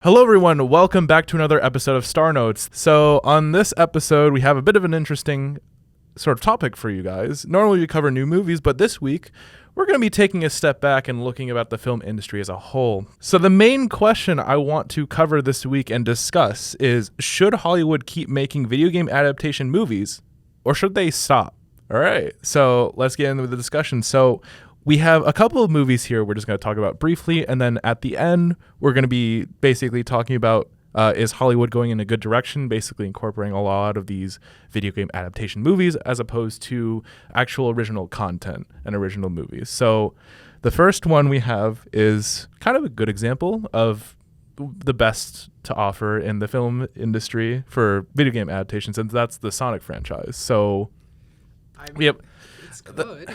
Hello everyone, welcome back to another episode of Star Notes. So on this episode, we have a bit of an interesting sort of topic for you guys. Normally we cover new movies, but this week we're going to be taking a step back and looking about the film industry as a whole. So the main question I want to cover this week and discuss is, should Hollywood keep making video game adaptation movies or should they stop? All right, so let's get into the discussion. So we have a couple of movies here we're just going to talk about briefly, and then at the end, we're going to be basically talking about is Hollywood going in a good direction, basically incorporating a lot of these video game adaptation movies as opposed to actual original content and original movies. So the first one we have is kind of a good example of the best to offer in the film industry for video game adaptations, and that's the Sonic franchise. So it's good.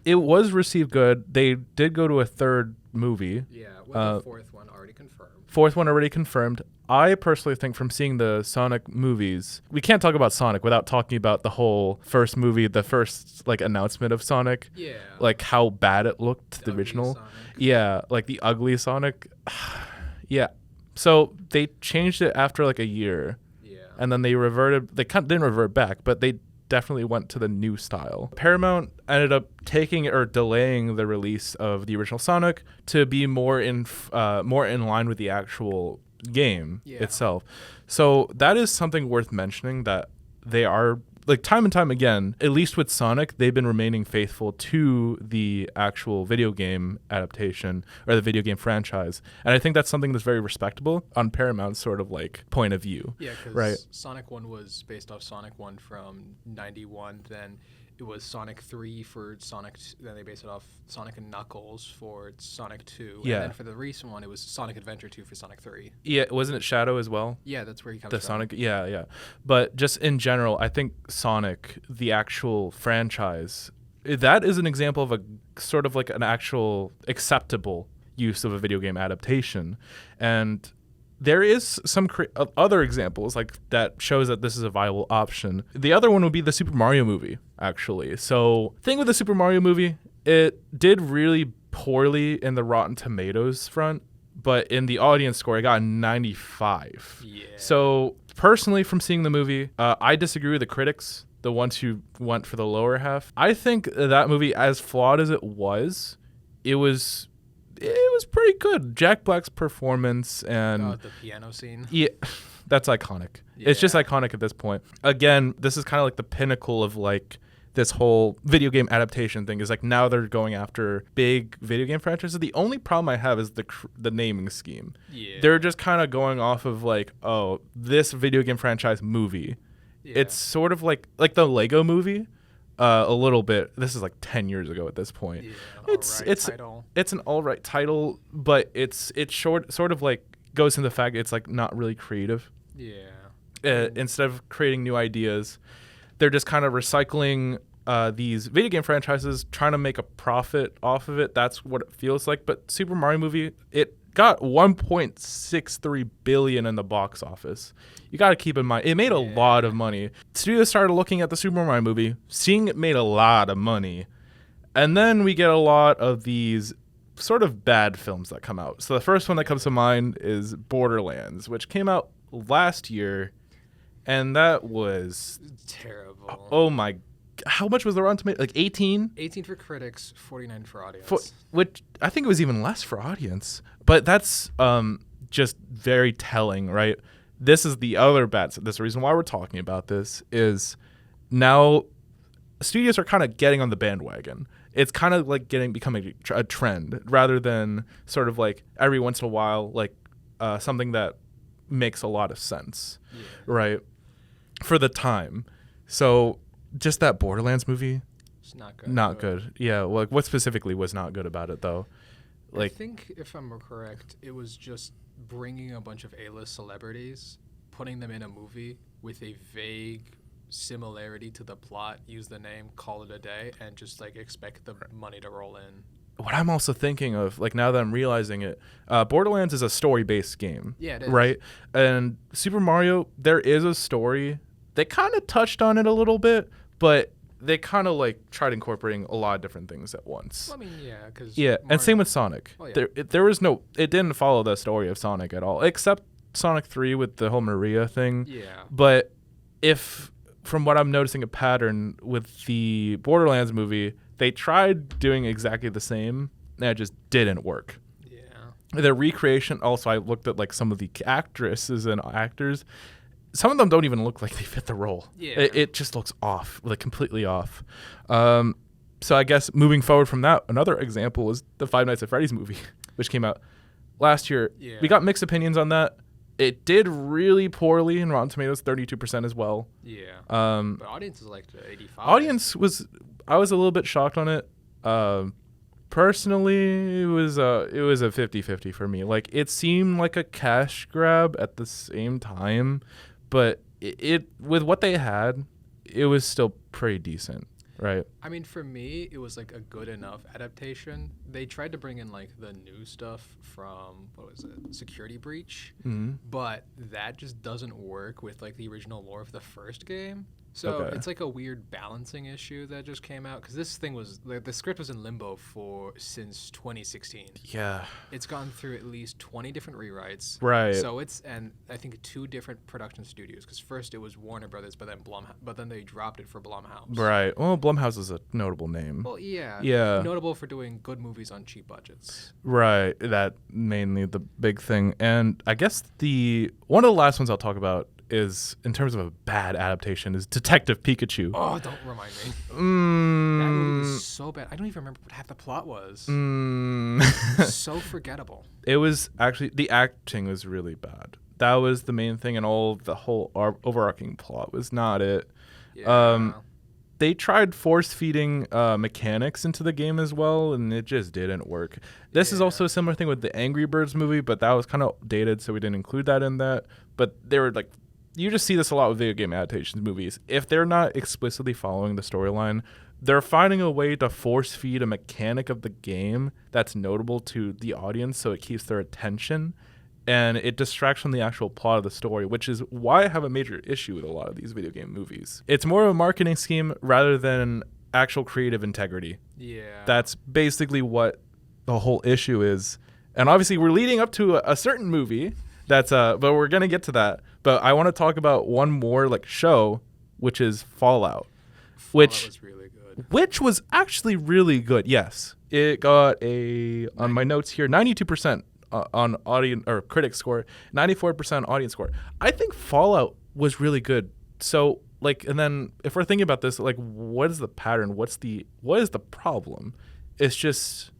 It was received good. They did go to a third movie. Yeah, with the fourth one already confirmed. Fourth one already confirmed. I personally think from seeing the Sonic movies, we can't talk about Sonic without talking about the whole first movie, the first like announcement of Sonic. Yeah. Like how bad it looked, the original. Sonic. Yeah, like the ugly Sonic. Yeah. So they changed it after like a year. Yeah. And then they reverted. They didn't revert back, but they definitely went to the new style. Paramount ended up taking or delaying the release of the original Sonic to be more in line with the actual game itself. So that is something worth mentioning, that they are, like, time and time again, at least with Sonic, they've been remaining faithful to the actual video game adaptation or the video game franchise. And I think that's something that's very respectable on Paramount's sort of like point of view. Yeah, because right? Sonic 1 was based off Sonic 1 from 91. Then it was Sonic 3 for Sonic. Then they based it off Sonic and Knuckles for Sonic 2. Yeah. And then for the recent one, it was Sonic Adventure 2 for Sonic 3. Yeah, wasn't it Shadow as well? Yeah, that's where he comes The from. Sonic, yeah. But just in general, I think Sonic, the actual franchise, that is an example of a sort of like an actual acceptable use of a video game adaptation. And there is some other examples like that shows that this is a viable option. The other one would be the Super Mario movie, actually. So thing with the Super Mario movie, it did really poorly in the Rotten Tomatoes front, but in the audience score, it got 95. Yeah. So personally, from seeing the movie, I disagree with the critics, the ones who went for the lower half. I think that movie, as flawed as it was pretty good. Jack Black's performance and the piano scene. Yeah, that's iconic. Yeah. It's just iconic at this point. Again, this is kind of like the pinnacle of like this whole video game adaptation thing, is like now they're going after big video game franchises. The only problem I have is the naming scheme. Yeah. They're just kind of going off of like, oh, this video game franchise movie. Yeah. It's sort of like the Lego movie. A little bit. This is like 10 years ago at this point. Yeah, it's an all right title, but it's sort of like goes into the fact it's like not really creative. Yeah. Instead of creating new ideas, they're just kind of recycling these video game franchises, trying to make a profit off of it. That's what it feels like. But Super Mario movie, it got 1.63 billion in the box office. You got to keep in mind, it made a lot of money. Studios started looking at the Super Mario movie, seeing it made a lot of money. And then we get a lot of these sort of bad films that come out. So the first one that comes to mind is Borderlands, which came out last year. And that was terrible. Oh my, how much was the Rotten Tomatoes? Like 18? 18 for critics, 49 for audience. Which I think it was even less for audience. But that's just very telling, right? This is the other bad. This reason why we're talking about this is now studios are kind of getting on the bandwagon. It's kind of like becoming a trend rather than sort of like every once in a while, like something that makes a lot of sense, right? For the time. So just that Borderlands movie, it's not good. Not good. Yeah. Well, like what specifically was not good about it though? Like, I think if I'm correct, it was just bringing a bunch of A-list celebrities, putting them in a movie with a vague similarity to the plot, use the name, call it a day, and just like expect the money to roll in. What I'm also thinking of, like now that I'm realizing it, Borderlands is a story-based game. Yeah, it is. Right? And Super Mario, there is a story. They kind of touched on it a little bit, but they kind of like tried incorporating a lot of different things at once. Well, I mean, yeah, because And same with Sonic. Oh, yeah. There was it didn't follow the story of Sonic at all, except Sonic 3 with the whole Maria thing. Yeah. But from what I'm noticing a pattern with the Borderlands movie, they tried doing exactly the same, and it just didn't work. Yeah. The recreation, also, I looked at like some of the actresses and actors. Some of them don't even look like they fit the role. Yeah. It just looks off, like completely off. So I guess moving forward from that, another example is the Five Nights at Freddy's movie, which came out last year. Yeah. We got mixed opinions on that. It did really poorly in Rotten Tomatoes, 32% as well. Yeah. But audience is like 85. I was a little bit shocked on it. Personally, it was a 50-50 for me. Like, it seemed like a cash grab at the same time, but it with what they had, it was still pretty decent, right? I mean, for me, it was like a good enough adaptation. They tried to bring in like the new stuff from, what was it, Security Breach, but that just doesn't work with like the original lore of the first game. So Okay. it's like a weird balancing issue that just came out, because this thing was like, the script was in limbo since 2016. Yeah. It's gone through at least 20 different rewrites. Right. So and I think 2 different production studios, because first it was Warner Brothers, but then they dropped it for Blumhouse. Right. Well, Blumhouse is a notable name. Well, yeah. Yeah. Notable for doing good movies on cheap budgets. Right. That mainly the big thing. And I guess one of the last ones I'll talk about is, in terms of a bad adaptation, is Detective Pikachu. Oh, don't remind me. That movie was so bad. I don't even remember what half the plot was. So forgettable. It was actually, the acting was really bad. That was the main thing, and the whole overarching plot was not it. Yeah. They tried force feeding mechanics into the game as well, and it just didn't work. This is also a similar thing with the Angry Birds movie, but that was kind of dated, so we didn't include that in that. But they were like, you just see this a lot with video game adaptations movies. If they're not explicitly following the storyline, they're finding a way to force feed a mechanic of the game that's notable to the audience, so it keeps their attention, and it distracts from the actual plot of the story, which is why I have a major issue with a lot of these video game movies. It's more of a marketing scheme rather than actual creative integrity. Yeah. That's basically what the whole issue is. And obviously we're leading up to a certain movie but we're going to get to that. But I want to talk about one more like show, which is Fallout. Fallout was really good. Which was actually really good. Yes. It got on my notes here, 92% on audience or critic score, 94% audience score. I think Fallout was really good. So like, and then if we're thinking about this, like, what is the pattern? What is the problem? It's just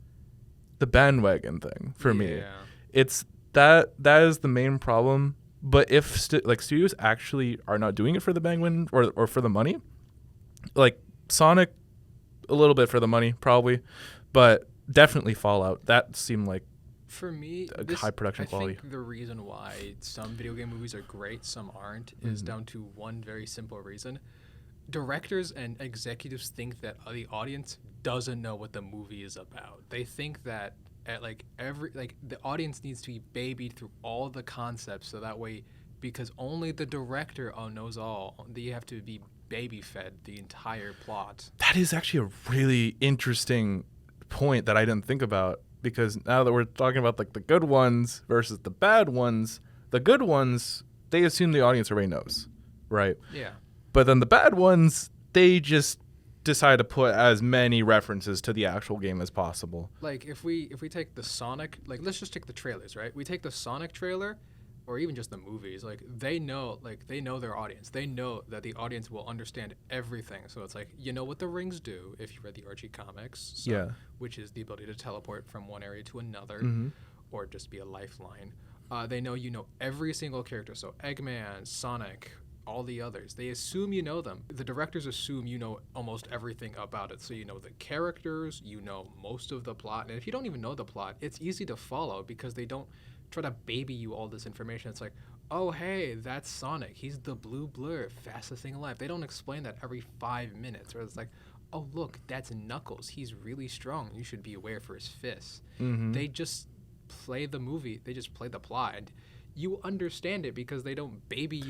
the bandwagon thing for me. It's that is the main problem. But if studios actually are not doing it for the bandwagon or for the money, like Sonic, a little bit for the money probably, but definitely Fallout. That seemed like, for me, high production quality. I think the reason why some video game movies are great, some aren't, is down to one very simple reason. Directors and executives think that the audience doesn't know what the movie is about. They think that the audience needs to be babied through all the concepts, so that way, because only the director knows all, they have to be baby fed the entire plot. That is actually a really interesting point that I didn't think about, because now that we're talking about like the good ones versus the bad ones, the good ones, they assume the audience already knows, right? Yeah. But then the bad ones, they just decide to put as many references to the actual game as possible. Like if we take the Sonic, like let's just take the trailers, right? We take the Sonic trailer, or even just the movies, like they know their audience. They know that the audience will understand everything. So it's like, you know what the rings do if you read the Archie comics, which is the ability to teleport from one area to another, or just be a lifeline. They know every single character. So Eggman, Sonic, all the others. They assume you know them. The directors assume you know almost everything about it. So you know the characters, you know most of the plot. And if you don't even know the plot, it's easy to follow because they don't try to baby you all this information. It's like, oh, hey, that's Sonic. He's the blue blur, fastest thing alive. They don't explain that every 5 minutes. Or it's like, oh, look, that's Knuckles. He's really strong. You should be aware for his fists. They just play the movie. They just play the plot. And you understand it because they don't baby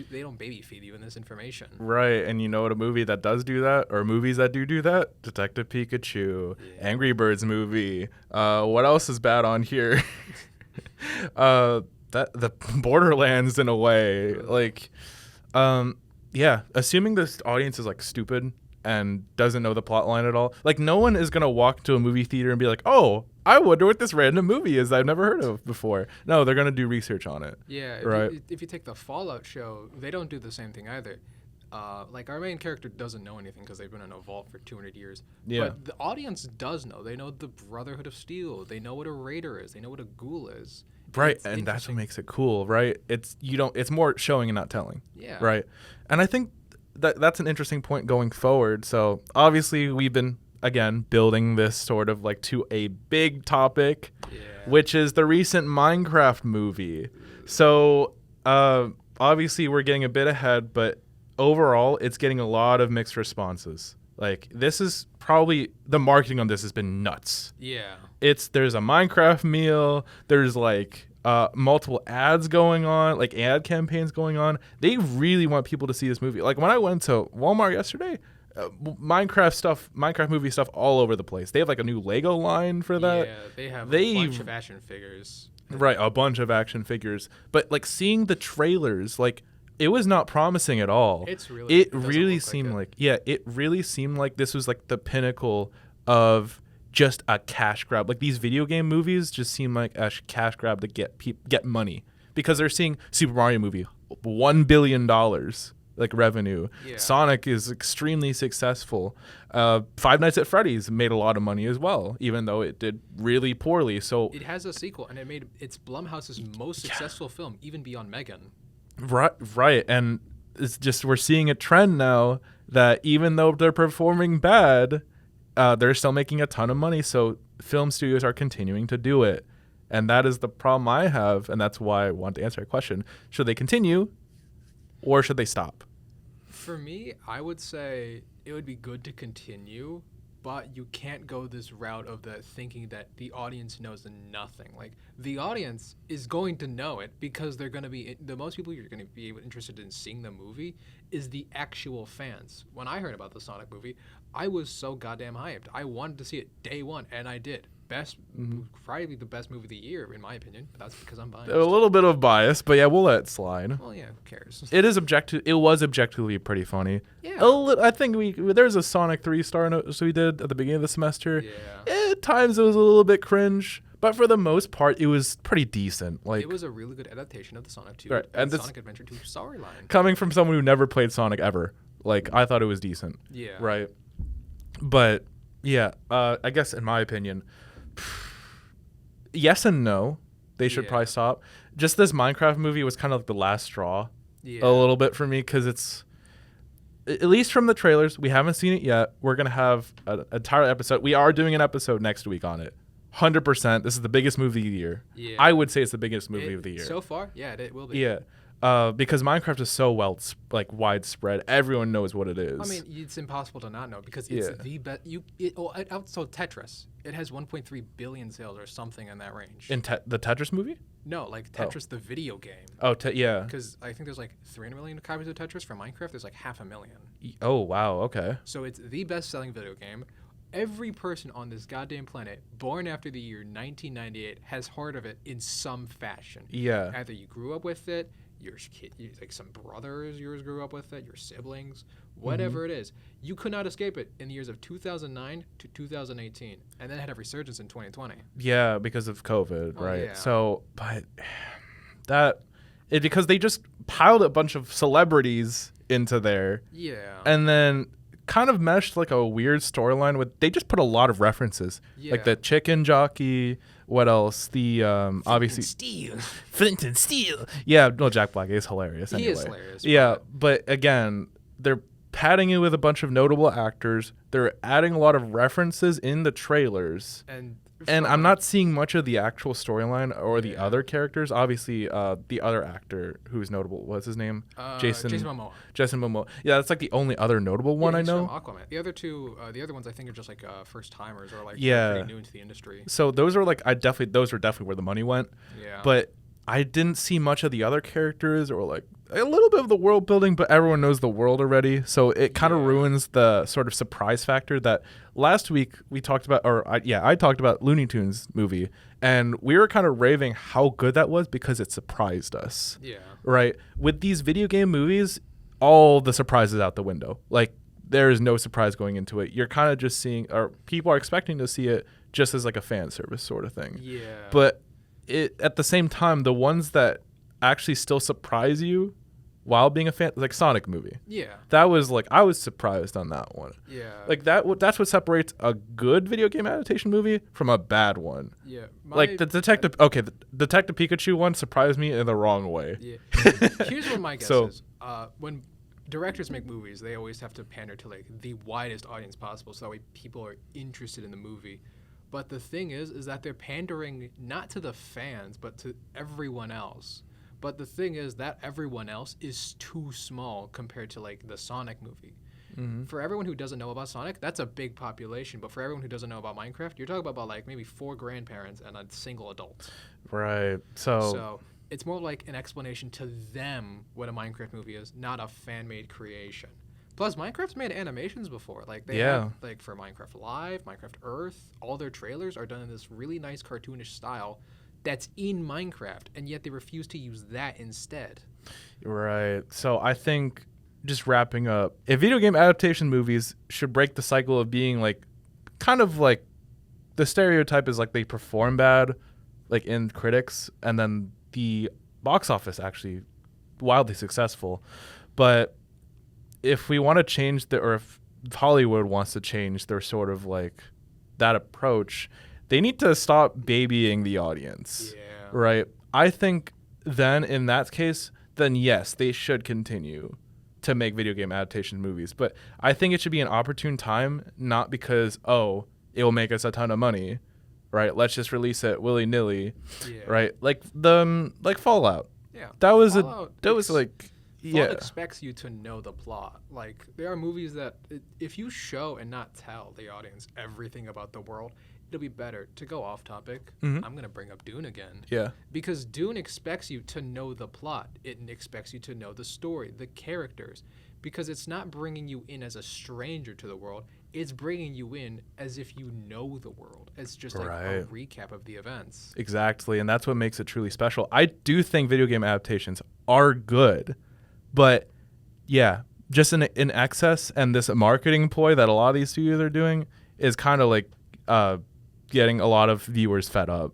feed you in this information. Right, and you know what a movie that does do that, or movies that do that? Detective Pikachu, Angry Birds movie. What else is bad on here? That the Borderlands in a way, like, yeah. Assuming this audience is like stupid and doesn't know the plot line at all, like no one is gonna walk to a movie theater and be like, "Oh, I wonder what this random movie is I've never heard of before." No, they're gonna do research on it. Yeah, right. If you take the Fallout show, they don't do the same thing either. Like our main character doesn't know anything because they've been in a vault for 200 years. Yeah. But the audience does know. They know the Brotherhood of Steel. They know what a raider is. They know what a ghoul is. Right, and that's what makes it cool, right? It's more showing and not telling. Yeah. Right. And I think that's an interesting point going forward. So obviously we've been again building this sort of like to a big topic, which is the recent Minecraft movie. So obviously we're getting a bit ahead, but overall it's getting a lot of mixed responses. Like this is probably the marketing on this has been nuts. Yeah. There's a Minecraft meal, there's like multiple ads going on, like ad campaigns going on. They really want people to see this movie. Like when I went to Walmart yesterday, Minecraft movie stuff all over the place. They have like a new Lego line for that. Yeah, they have a bunch of action figures. Right, a bunch of action figures. But like seeing the trailers, like it was not promising at all. It really seemed like it really seemed like this was like the pinnacle of just a cash grab. Like these video game movies just seem like a cash grab to get money because they're seeing Super Mario movie $1 billion like revenue. Yeah. Sonic is extremely successful. Five Nights at Freddy's made a lot of money as well, even though it did really poorly. So it has a sequel, and it's Blumhouse's most successful film, even beyond Megan. Right, and it's just we're seeing a trend now that even though they're performing bad, they're still making a ton of money. So film studios are continuing to do it, and that is the problem I have, and that's why I want to answer a question: should they continue, or should they stop? For me, I would say it would be good to continue, but you can't go this route of thinking that the audience knows nothing. Like the audience is going to know it because they're going to be the most people you're going to be interested in seeing the movie is the actual fans. When I heard about the Sonic movie, I was so goddamn hyped. I wanted to see it day one, and I did. Probably the best movie of the year, in my opinion. But that's because I'm biased. A little bit of bias, but yeah, we'll let it slide. Well, yeah, who cares? It was objectively pretty funny. Yeah. I think there's a Sonic 3 star notes we did at the beginning of the semester. Yeah. At times it was a little bit cringe, but for the most part it was pretty decent. Like it was a really good adaptation of the Sonic 2 right, and Sonic Adventure 2 storyline. Coming from someone who never played Sonic ever, like I thought it was decent. Yeah. Right. But yeah, I guess in my opinion, yes and no. They should probably stop. Just this Minecraft movie was kind of like the last straw a little bit for me because it's, at least from the trailers, we haven't seen it yet. We're going to have an entire episode. We are doing an episode next week on it. 100%. This is the biggest movie of the year. Yeah. I would say it's the biggest movie of the year. So far? Yeah, it will be. Yeah. Because Minecraft is so widespread, everyone knows what it is. I mean, it's impossible to not know because it's the best. So Tetris, it has 1.3 billion sales or something in that range. In the Tetris movie? No, like Tetris the video game. Oh, yeah. Because I think there's like 300 million copies of Tetris. For Minecraft, there's like 500,000. Oh, wow. Okay. So it's the best-selling video game. Every person on this goddamn planet born after the year 1998 has heard of it in some fashion. Yeah. Either you grew up with it, like some brothers yours grew up with it, your siblings, whatever it is. You could not escape it in the years of 2009 to 2018, and then it had a resurgence in 2020. Yeah, because of COVID, right? Yeah. So, but because they just piled a bunch of celebrities into there. Yeah. And then kind of meshed like a weird storyline they just put a lot of references. Yeah. Like the chicken jockey. What else? The obviously Flint and Steel. Yeah, well, Jack Black is hilarious. He anyway. is hilarious. Yeah, but again, they're padding it with a bunch of notable actors. They're adding a lot of references in the trailers. And I'm not seeing much of the actual storyline or the other characters. Obviously, the other actor who's notable, what's his name? Jason Momoa. Jason Momoa. Yeah, that's like the only other notable one I know. From Aquaman. The other ones I think are just like first timers or like pretty new into the industry. So those are like those were definitely where the money went. Yeah. But I didn't see much of the other characters or like a little bit of the world building, but everyone knows the world already. So it kind of ruins the sort of surprise factor that last week we talked about, I talked about Looney Tunes movie, and we were kind of raving how good that was because it surprised us. Yeah. Right? With these video game movies, all the surprises out the window. Like, there is no surprise going into it. You're kind of just seeing, or people are expecting to see it just as like a fan service sort of thing. Yeah. But it at the same time, the ones that actually still surprise you while being a fan, like Sonic movie. Yeah. That was like, I was surprised on that one. Yeah. Like that's what separates a good video game adaptation movie from a bad one. Yeah. Like the Detective Pikachu one surprised me in the wrong way. Yeah. Here's what my guess is. When directors make movies, they always have to pander to like the widest audience possible, so that way people are interested in the movie. But the thing is that they're pandering not to the fans, but to everyone else. But the thing is that everyone else is too small compared to like the Sonic movie. Mm-hmm. For everyone who doesn't know about Sonic, that's a big population. But for everyone who doesn't know about Minecraft, you're talking about like maybe 4 grandparents and a single adult. Right. So it's more like an explanation to them what a Minecraft movie is, not a fan-made creation. Plus, Minecraft's made animations before. Like they have, like for Minecraft Live, Minecraft Earth, all their trailers are done in this really nice cartoonish style that's in Minecraft, and yet they refuse to use that instead. Right. So I think, just wrapping up, if video game adaptation movies should break the cycle of being like, kind of like, the stereotype is like they perform bad, like in critics, and then the box office actually wildly successful. But if we want to change or if Hollywood wants to change their sort of like that approach, they need to stop babying the audience. Yeah. Right? I think then in that case, then yes, they should continue to make video game adaptation movies. But I think it should be an opportune time, not because, it will make us a ton of money, right? Let's just release it willy-nilly, right? Like Fallout. Yeah. That was Fallout Fallout expects you to know the plot. Like, there are movies that if you show and not tell the audience everything about the world, it'll be better. To go off topic, I'm going to bring up Dune again. Yeah. Because Dune expects you to know the plot. It expects you to know the story, the characters. Because it's not bringing you in as a stranger to the world. It's bringing you in as if you know the world. It's just like a recap of the events. Exactly. And that's what makes it truly special. I do think video game adaptations are good. But yeah, just in excess, and this marketing ploy that a lot of these studios are doing is kind of like getting a lot of viewers fed up,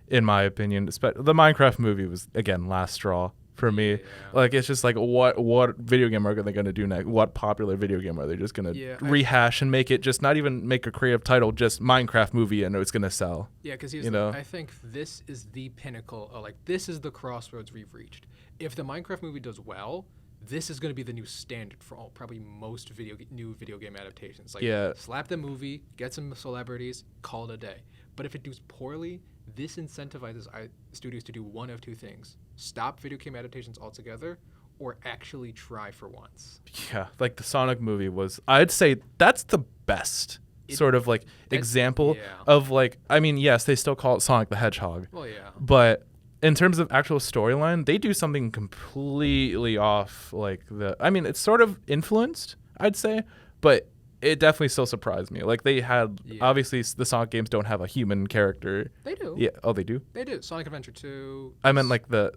in my opinion. The Minecraft movie was, again, last straw for me. Yeah. Like, it's just like, what video game are they going to do next? What popular video game are they just going to rehash and make it just not even make a creative title, just Minecraft movie, and it's going to sell? Yeah, because I think this is the pinnacle. This is the crossroads we've reached. If the Minecraft movie does well, this is going to be the new standard for probably most new video game adaptations. Slap the movie, get some celebrities, call it a day. But if it does poorly, this incentivizes studios to do one of two things: stop video game adaptations altogether, or actually try for once. Yeah, like the Sonic movie was, I'd say that's the best sort of like example of like, I mean, yes, they still call it Sonic the Hedgehog. Well, yeah. But in terms of actual storyline, they do something completely off. It's sort of influenced, I'd say, but it definitely still surprised me. Like, they had, obviously, the Sonic games don't have a human character. They do. Yeah. Oh, they do? They do. Sonic Adventure 2. I meant like the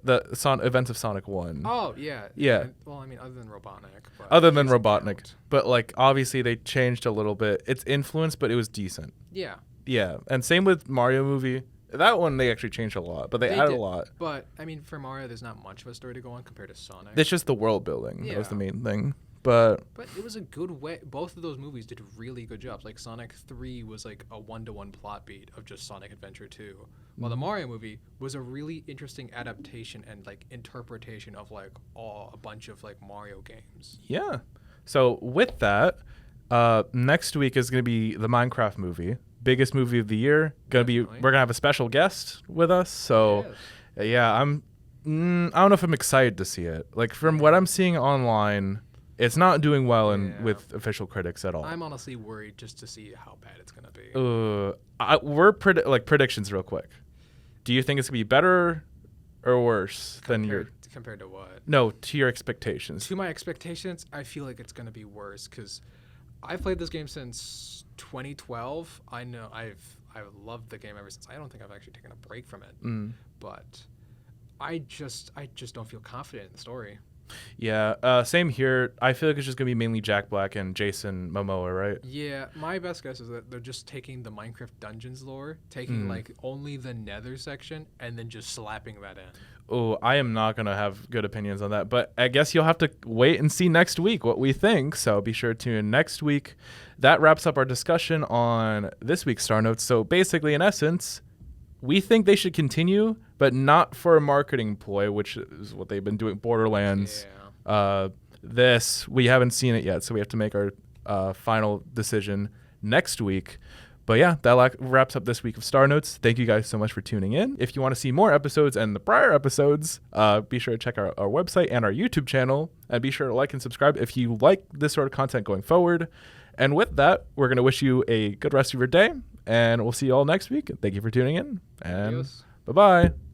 events of Sonic 1. Oh, yeah. Yeah. Well, I mean, other than Robotnik. Other than Robotnik. But, like, obviously, they changed a little bit. It's influenced, but it was decent. Yeah. Yeah. And same with Mario movie. That one, they actually changed a lot, but they added a lot. But, I mean, for Mario, there's not much of a story to go on compared to Sonic. It's just the world building. Yeah. That was the main thing. But it was a good way. Both of those movies did really good jobs. Like, Sonic 3 was like a 1-to-1 plot beat of just Sonic Adventure 2. While the Mario movie was a really interesting adaptation and, like, interpretation of, like, a bunch of, like, Mario games. Yeah. So, with that, next week is going to be the Minecraft movie. Biggest movie of the year. We're gonna have a special guest with us. So, yeah, I don't know if I'm excited to see it. Like, from what I'm seeing online, it's not doing well with official critics at all. I'm honestly worried just to see how bad it's gonna be. Predictions real quick. Do you think it's gonna be better or worse than your? Compared to what? No, to your expectations. To my expectations, I feel like it's gonna be worse because I've played this game since 2012. I know I've loved the game ever since. I don't think I've actually taken a break from it, but I just don't feel confident in the story. Yeah, same here. I feel like it's just gonna be mainly Jack Black and Jason Momoa, right? Yeah, my best guess is that they're just taking the Minecraft Dungeons lore, taking like only the Nether section, and then just slapping that in. Oh, I am not going to have good opinions on that, but I guess you'll have to wait and see next week what we think. So be sure to tune in next week. That wraps up our discussion on this week's Star Notes. So basically, in essence, we think they should continue, but not for a marketing ploy, which is what they've been doing. Borderlands. Yeah. This, we haven't seen it yet, so we have to make our final decision next week. But yeah, that wraps up this week of Star Notes. Thank you guys so much for tuning in. If you want to see more episodes and the prior episodes, be sure to check our website and our YouTube channel. And be sure to like and subscribe if you like this sort of content going forward. And with that, we're going to wish you a good rest of your day. And we'll see you all next week. Thank you for tuning in. And bye-bye.